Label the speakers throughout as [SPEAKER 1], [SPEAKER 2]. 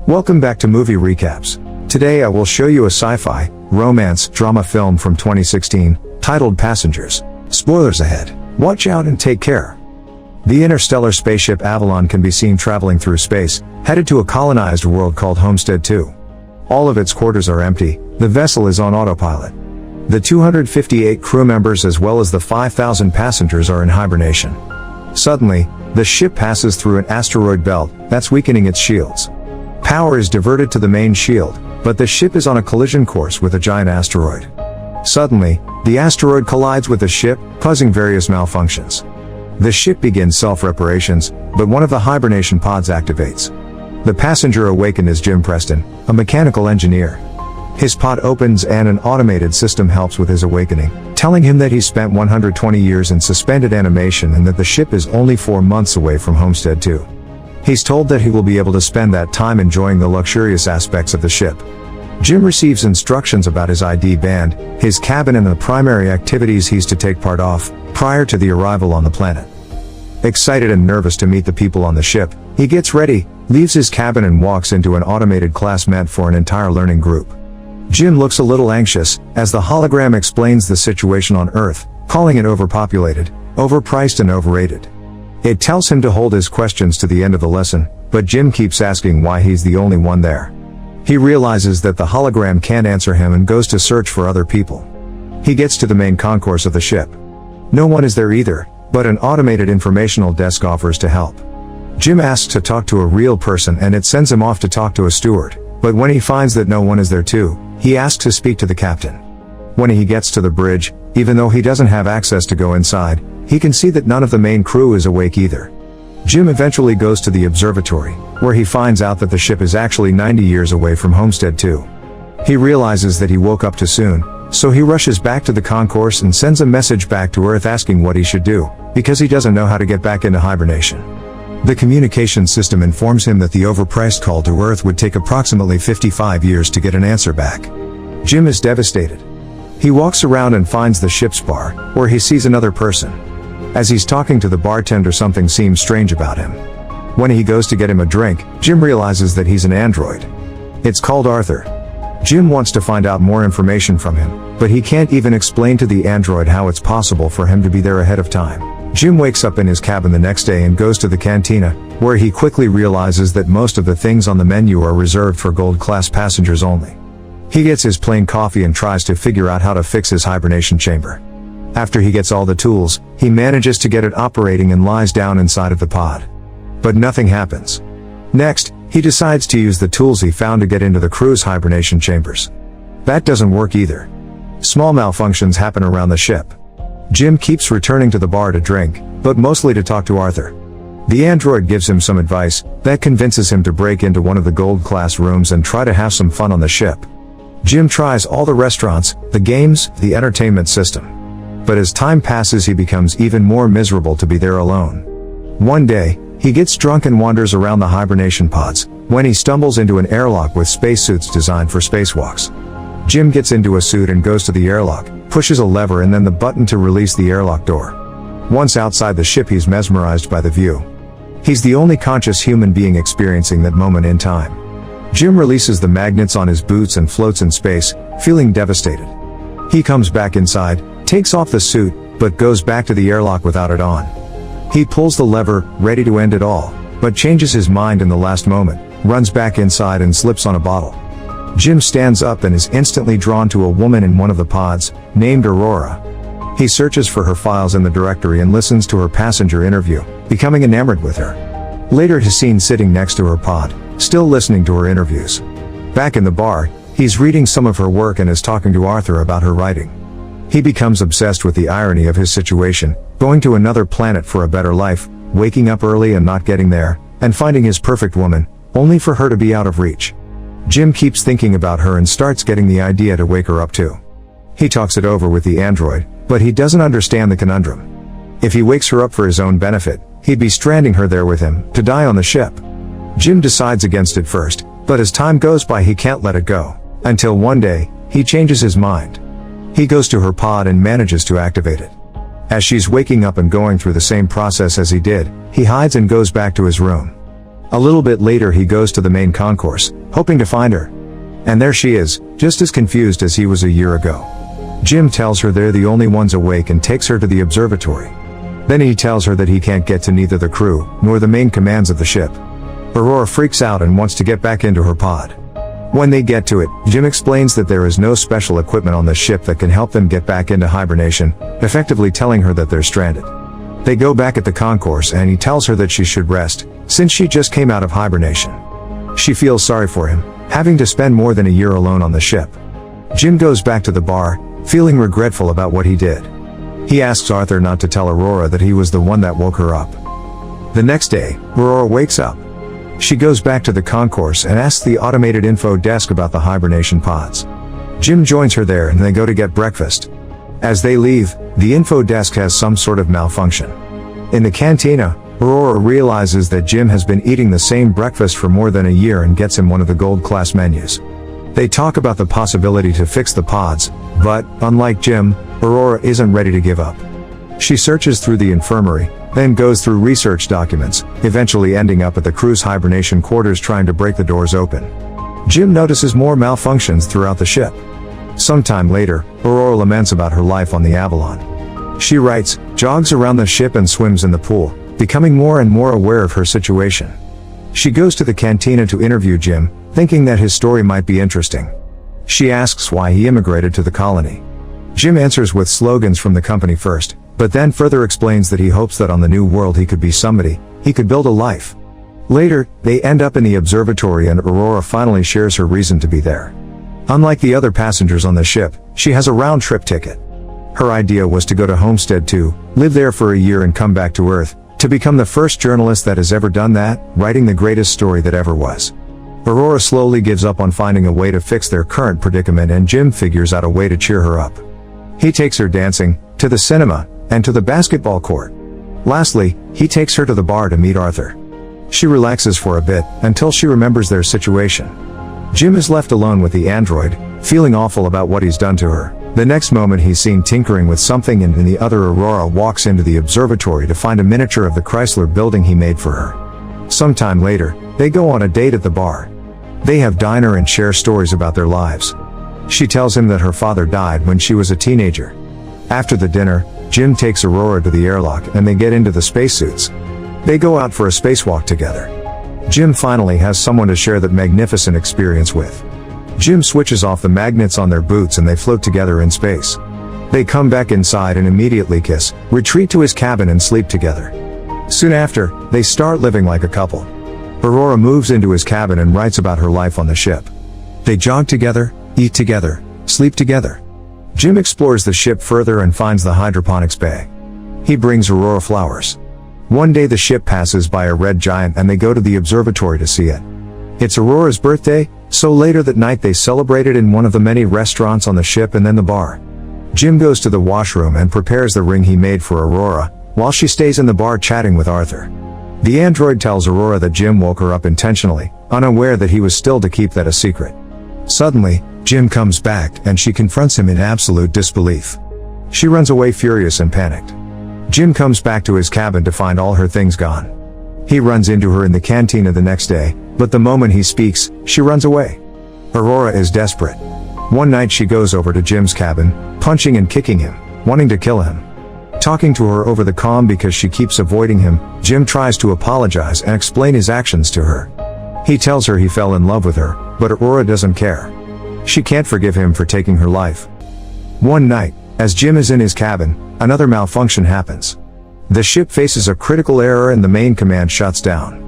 [SPEAKER 1] Welcome back to Movie Recaps. Today I will show you a sci-fi, romance, drama film from 2016, titled Passengers. Spoilers ahead. Watch out and take care. The interstellar spaceship Avalon can be seen traveling through space, headed to a colonized world called Homestead 2. All of its quarters are empty, the vessel is on autopilot. The 258 crew members as well as the 5,000 passengers are in hibernation. Suddenly, the ship passes through an asteroid belt that's weakening its shields. Power is diverted to the main shield, but the ship is on a collision course with a giant asteroid. Suddenly, the asteroid collides with the ship, causing various malfunctions. The ship begins self-reparations, but one of the hibernation pods activates. The passenger awakened is Jim Preston, a mechanical engineer. His pod opens and an automated system helps with his awakening, telling him that he spent 120 years in suspended animation and that the ship is only 4 months away from Homestead 2. He's told that he will be able to spend that time enjoying the luxurious aspects of the ship. Jim receives instructions about his ID band, his cabin and the primary activities he's to take part of, prior to the arrival on the planet. Excited and nervous to meet the people on the ship, he gets ready, leaves his cabin and walks into an automated class meant for an entire learning group. Jim looks a little anxious, as the hologram explains the situation on Earth, calling it overpopulated, overpriced and overrated. It tells him to hold his questions to the end of the lesson, but Jim keeps asking why he's the only one there. He realizes that the hologram can't answer him and goes to search for other people. He gets to the main concourse of the ship. No one is there either, but an automated informational desk offers to help. Jim asks to talk to a real person and it sends him off to talk to a steward, but when he finds that no one is there too, he asks to speak to the captain. When he gets to the bridge, even though he doesn't have access to go inside, he can see that none of the main crew is awake either. Jim eventually goes to the observatory, where he finds out that the ship is actually 90 years away from Homestead 2. He realizes that he woke up too soon, so he rushes back to the concourse and sends a message back to Earth asking what he should do, because he doesn't know how to get back into hibernation. The communication system informs him that the overpriced call to Earth would take approximately 55 years to get an answer back. Jim is devastated. He walks around and finds the ship's bar, where he sees another person. As he's talking to the bartender, something seems strange about him. When he goes to get him a drink, Jim realizes that he's an android. It's called Arthur. Jim wants to find out more information from him, but he can't even explain to the android how it's possible for him to be there ahead of time. Jim wakes up in his cabin the next day and goes to the cantina, where he quickly realizes that most of the things on the menu are reserved for gold-class passengers only. He gets his plain coffee and tries to figure out how to fix his hibernation chamber. After he gets all the tools, he manages to get it operating and lies down inside of the pod. But nothing happens. Next, he decides to use the tools he found to get into the crew's hibernation chambers. That doesn't work either. Small malfunctions happen around the ship. Jim keeps returning to the bar to drink, but mostly to talk to Arthur. The android gives him some advice that convinces him to break into one of the gold-class rooms and try to have some fun on the ship. Jim tries all the restaurants, the games, the entertainment system. But as time passes, he becomes even more miserable to be there alone. One day, he gets drunk and wanders around the hibernation pods, when he stumbles into an airlock with spacesuits designed for spacewalks. Jim gets into a suit and goes to the airlock, pushes a lever and then the button to release the airlock door. Once outside the ship, he's mesmerized by the view. He's the only conscious human being experiencing that moment in time. Jim releases the magnets on his boots and floats in space, feeling devastated. He comes back inside, takes off the suit, but goes back to the airlock without it on. He pulls the lever, ready to end it all, but changes his mind in the last moment, runs back inside and slips on a bottle. Jim stands up and is instantly drawn to a woman in one of the pods, named Aurora. He searches for her files in the directory and listens to her passenger interview, becoming enamored with her. Later he's seen sitting next to her pod, still listening to her interviews. Back in the bar, he's reading some of her work and is talking to Arthur about her writing. He becomes obsessed with the irony of his situation, going to another planet for a better life, waking up early and not getting there, and finding his perfect woman, only for her to be out of reach. Jim keeps thinking about her and starts getting the idea to wake her up too. He talks it over with the android, but he doesn't understand the conundrum. If he wakes her up for his own benefit, he'd be stranding her there with him, to die on the ship. Jim decides against it first, but as time goes by he can't let it go, until one day, he changes his mind. He goes to her pod and manages to activate it. As she's waking up and going through the same process as he did, he hides and goes back to his room. A little bit later he goes to the main concourse, hoping to find her. And there she is, just as confused as he was a year ago. Jim tells her they're the only ones awake and takes her to the observatory. Then he tells her that he can't get to neither the crew, nor the main commands of the ship. Aurora freaks out and wants to get back into her pod. When they get to it, Jim explains that there is no special equipment on the ship that can help them get back into hibernation, effectively telling her that they're stranded. They go back at the concourse and he tells her that she should rest, since she just came out of hibernation. She feels sorry for him, having to spend more than a year alone on the ship. Jim goes back to the bar, feeling regretful about what he did. He asks Arthur not to tell Aurora that he was the one that woke her up. The next day, Aurora wakes up. She goes back to the concourse and asks the automated info desk about the hibernation pods. Jim joins her there and they go to get breakfast. As they leave, the info desk has some sort of malfunction. In the cantina, Aurora realizes that Jim has been eating the same breakfast for more than a year and gets him one of the gold class menus. They talk about the possibility to fix the pods, but, unlike Jim, Aurora isn't ready to give up. She searches through the infirmary, then goes through research documents, eventually ending up at the crew's hibernation quarters trying to break the doors open. Jim notices more malfunctions throughout the ship. Sometime later, Aurora laments about her life on the Avalon. She writes, jogs around the ship and swims in the pool, becoming more and more aware of her situation. She goes to the cantina to interview Jim, thinking that his story might be interesting. She asks why he immigrated to the colony. Jim answers with slogans from the company first, but then further explains that he hopes that on the new world he could be somebody, he could build a life. Later, they end up in the observatory and Aurora finally shares her reason to be there. Unlike the other passengers on the ship, she has a round-trip ticket. Her idea was to go to Homestead 2, live there for a year and come back to Earth, to become the first journalist that has ever done that, writing the greatest story that ever was. Aurora slowly gives up on finding a way to fix their current predicament and Jim figures out a way to cheer her up. He takes her dancing, to the cinema, and to the basketball court. Lastly, he takes her to the bar to meet Arthur. She relaxes for a bit, until she remembers their situation. Jim is left alone with the android, feeling awful about what he's done to her. The next moment he's seen tinkering with something and in the other Aurora walks into the observatory to find a miniature of the Chrysler building he made for her. Sometime later, they go on a date at the bar. They have dinner and share stories about their lives. She tells him that her father died when she was a teenager. After the dinner, Jim takes Aurora to the airlock and they get into the spacesuits. They go out for a spacewalk together. Jim finally has someone to share that magnificent experience with. Jim switches off the magnets on their boots and they float together in space. They come back inside and immediately kiss, retreat to his cabin and sleep together. Soon after, they start living like a couple. Aurora moves into his cabin and writes about her life on the ship. They jog together, eat together, sleep together. Jim explores the ship further and finds the hydroponics bay. He brings Aurora flowers. One day the ship passes by a red giant and they go to the observatory to see it. It's Aurora's birthday, so later that night they celebrate it in one of the many restaurants on the ship and then the bar. Jim goes to the washroom and prepares the ring he made for Aurora, while she stays in the bar chatting with Arthur. The android tells Aurora that Jim woke her up intentionally, unaware that he was still to keep that a secret. Suddenly, Jim comes back and she confronts him in absolute disbelief. She runs away furious and panicked. Jim comes back to his cabin to find all her things gone. He runs into her in the cantina the next day, but the moment he speaks, she runs away. Aurora is desperate. One night she goes over to Jim's cabin, punching and kicking him, wanting to kill him. Talking to her over the comm because she keeps avoiding him, Jim tries to apologize and explain his actions to her. He tells her he fell in love with her, but Aurora doesn't care. She can't forgive him for taking her life. One night, as Jim is in his cabin, another malfunction happens. The ship faces a critical error and the main command shuts down.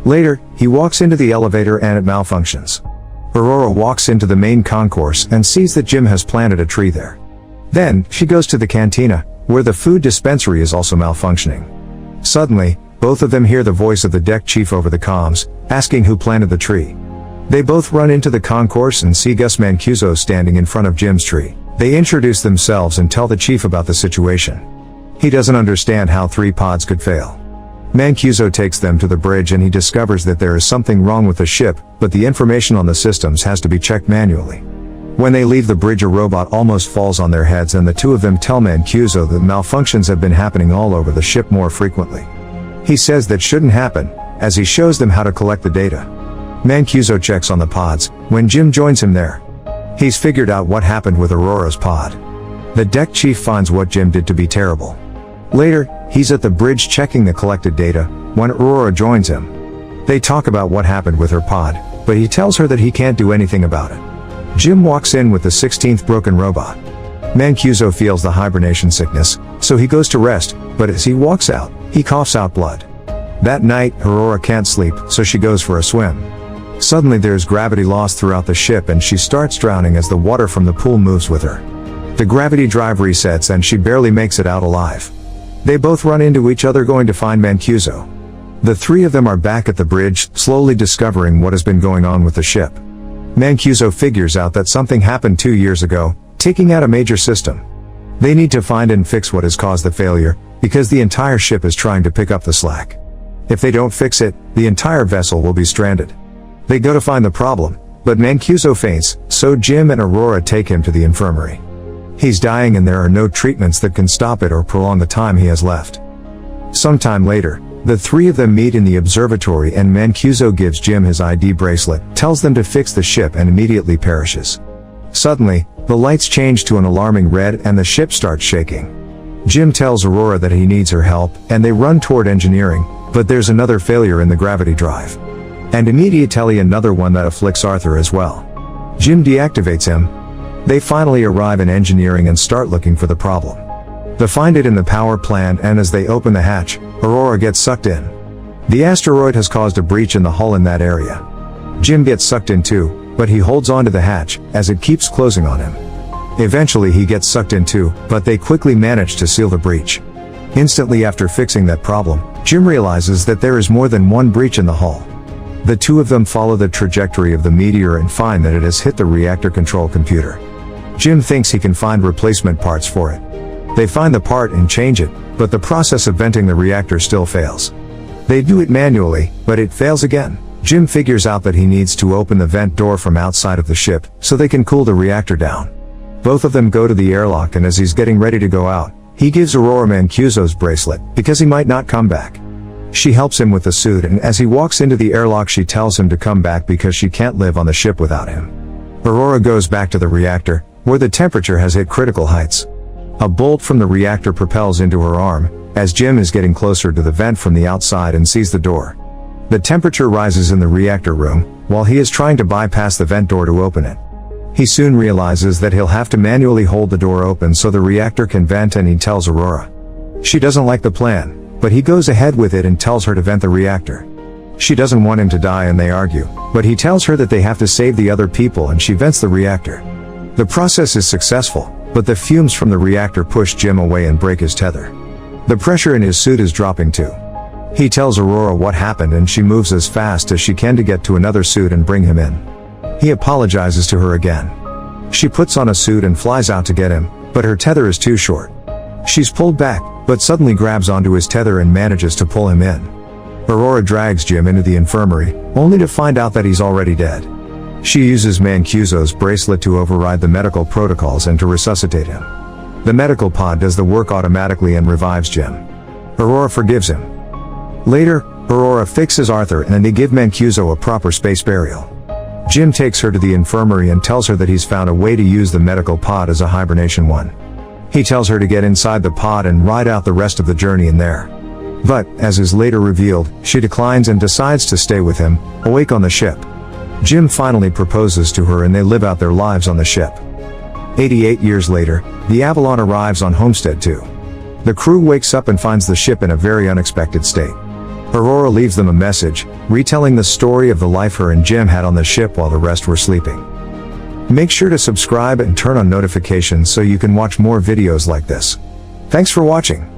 [SPEAKER 1] Later, he walks into the elevator and it malfunctions. Aurora walks into the main concourse and sees that Jim has planted a tree there. Then, she goes to the cantina, where the food dispensary is also malfunctioning. Suddenly, both of them hear the voice of the deck chief over the comms, asking who planted the tree. They both run into the concourse and see Gus Mancuso standing in front of Jim's tree. They introduce themselves and tell the chief about the situation. He doesn't understand how 3 pods could fail. Mancuso takes them to the bridge and he discovers that there is something wrong with the ship, but the information on the systems has to be checked manually. When they leave the bridge, a robot almost falls on their heads and the two of them tell Mancuso that malfunctions have been happening all over the ship more frequently. He says that shouldn't happen, as he shows them how to collect the data. Mancuso checks on the pods, when Jim joins him there. He's figured out what happened with Aurora's pod. The deck chief finds what Jim did to be terrible. Later, he's at the bridge checking the collected data, when Aurora joins him. They talk about what happened with her pod, but he tells her that he can't do anything about it. Jim walks in with the 16th broken robot. Mancuso feels the hibernation sickness, so he goes to rest, but as he walks out, he coughs out blood. That night, Aurora can't sleep, so she goes for a swim. Suddenly there's gravity loss throughout the ship and she starts drowning as the water from the pool moves with her. The gravity drive resets and she barely makes it out alive. They both run into each other going to find Mancuso. The three of them are back at the bridge, slowly discovering what has been going on with the ship. Mancuso figures out that something happened 2 years ago, taking out a major system. They need to find and fix what has caused the failure, because the entire ship is trying to pick up the slack. If they don't fix it, the entire vessel will be stranded. They go to find the problem, but Mancuso faints, so Jim and Aurora take him to the infirmary. He's dying and there are no treatments that can stop it or prolong the time he has left. Sometime later, the three of them meet in the observatory and Mancuso gives Jim his ID bracelet, tells them to fix the ship and immediately perishes. Suddenly, the lights change to an alarming red and the ship starts shaking. Jim tells Aurora that he needs her help, and they run toward engineering, but there's another failure in the gravity drive. And immediately another one that afflicts Arthur as well. Jim deactivates him. They finally arrive in engineering and start looking for the problem. They find it in the power plant and as they open the hatch, Aurora gets sucked in. The asteroid has caused a breach in the hull in that area. Jim gets sucked in too, but he holds onto the hatch, as it keeps closing on him. Eventually he gets sucked in too, but they quickly manage to seal the breach. Instantly after fixing that problem, Jim realizes that there is more than one breach in the hull. The two of them follow the trajectory of the meteor and find that it has hit the reactor control computer. Jim thinks he can find replacement parts for it. They find the part and change it, but the process of venting the reactor still fails. They do it manually, but it fails again. Jim figures out that he needs to open the vent door from outside of the ship, so they can cool the reactor down. Both of them go to the airlock and as he's getting ready to go out, he gives Aurora Mancuso's bracelet, because he might not come back. She helps him with the suit and as he walks into the airlock she tells him to come back because she can't live on the ship without him. Aurora goes back to the reactor, where the temperature has hit critical heights. A bolt from the reactor propels into her arm, as Jim is getting closer to the vent from the outside and sees the door. The temperature rises in the reactor room, while he is trying to bypass the vent door to open it. He soon realizes that he'll have to manually hold the door open so the reactor can vent and he tells Aurora. She doesn't like the plan, but he goes ahead with it and tells her to vent the reactor. She doesn't want him to die and they argue, but he tells her that they have to save the other people and she vents the reactor. The process is successful, but the fumes from the reactor push Jim away and break his tether. The pressure in his suit is dropping too. He tells Aurora what happened and she moves as fast as she can to get to another suit and bring him in. He apologizes to her again. She puts on a suit and flies out to get him, but her tether is too short. She's pulled back, but suddenly grabs onto his tether and manages to pull him in. Aurora drags Jim into the infirmary, only to find out that he's already dead. She uses Mancuso's bracelet to override the medical protocols and to resuscitate him. The medical pod does the work automatically and revives Jim. Aurora forgives him. Later, Aurora fixes Arthur and they give Mancuso a proper space burial. Jim takes her to the infirmary and tells her that he's found a way to use the medical pod as a hibernation one. He tells her to get inside the pod and ride out the rest of the journey in there. But, as is later revealed, she declines and decides to stay with him, awake on the ship. Jim finally proposes to her and they live out their lives on the ship. 88 years later, the Avalon arrives on Homestead 2. The crew wakes up and finds the ship in a very unexpected state. Aurora leaves them a message, retelling the story of the life her and Jim had on the ship while the rest were sleeping. Make sure to subscribe and turn on notifications so you can watch more videos like this. Thanks for watching.